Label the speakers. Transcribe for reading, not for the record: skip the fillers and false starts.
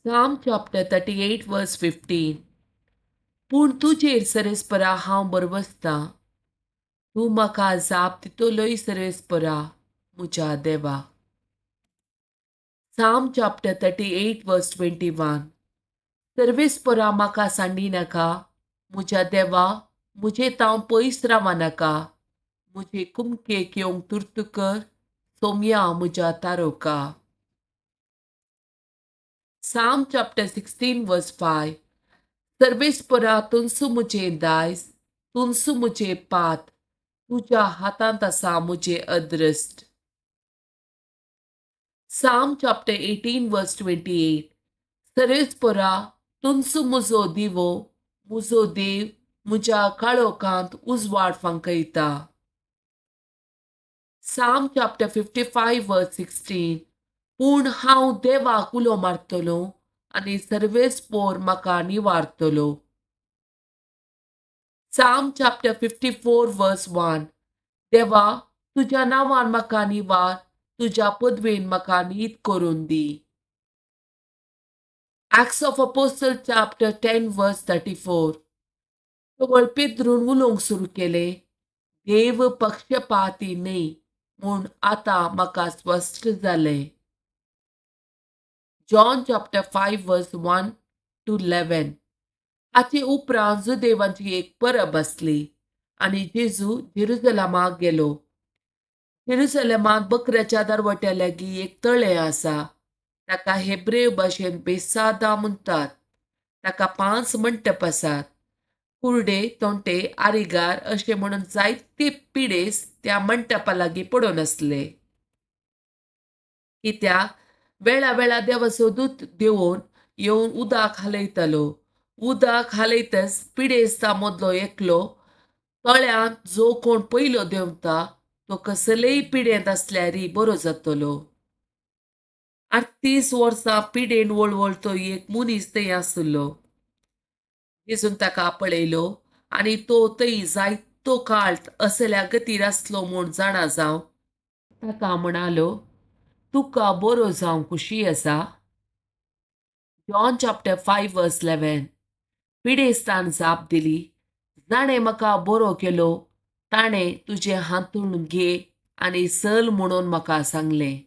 Speaker 1: Psalm chapter 38 verse 15. पूण तुजेर सर्वेस्परा हांव बरबसतां. तूं म्हाका जाप दितलोय सर्वेस्परा म्हज्या देवा. Psalm chapter 38 verse 21. सर्वेस्परा म्हाका सांडी नाका. म्हज्या देवा, म्हजे तांव पयस रावा नाका. म्हजे कुमकेक येवंक तुर्त कर. सोम्या म्हज्या तारोका. Psalm chapter 16 verse 5. सर्वेस्परा तुनसू मुझें दायज, तुनसू मुझे पात, तुझ्या हातांत आसा मुझे अदृश्ट. Psalm chapter 18 verse 28. सर्वेस्परा तुनसू मुजो दिवो, मुजो देव म्हज्या काळोखांत उजवाड फांकयता. Psalm chapter 55 verse 16. पूण हांव देवाक उलो मारतलो आनी सर्वेस्पोर म्हाका निवारतलो. Psalm chapter 54 verse 1. देवा, तुज्या नांवान म्हाका निवार, तुज्या पदवेन म्हाका न्हीद करून दी. Acts of Apostles chapter 10 verse 34. केवळ पेद्रून उलोवंक सुरू केले. देव पक्षपाती न्ही म्हूण आतां म्हाका स्पश्ट जालें. John chapter 5 verse 1 to 11. हाचे उपरांत जुदेवांची एक परब आसली आनी जेजू जेरुसलेमाक गेलो. जेरुसलेमांत बकऱ्याच्या दरवट्या लागीं एक तळें आसा. ताका हेब्रेव भाशेन बेसादा म्हणटात. ताका 5 मंटप आसात. कुर्डे, तोंटे, आरिगार अशे म्हणून जायते पिडेस त्या मंटपा लागीं पडून आसले. कित्याक वेळा वेळा देवाचो दूत देंवोन येवन उदक हालयतालो. उदक हालयतच पिडेस्ता मदलो एकलो तळ्यांत जो कोण पयलो देंवता तो कसलेय पिडेंत आसल्यारय बरो जातलो. 38 वर्सां पिडेन वळवळतो एक मनीस थंय आसलो. जेजून ताका आपळयलो आनी तो थंय जायतो काळ असल्या गतीर आसलो म्हूण जाणा जावन ताका म्हणालो, तुका बरो जावं खुशी आसा. John chapter 5 verse 11. पिडेस्तान जाप दिली, जाणें म्हाका बरो केलो ताणें तुजे हातूंत घे आनी चल म्हणून म्हाका सांगलें.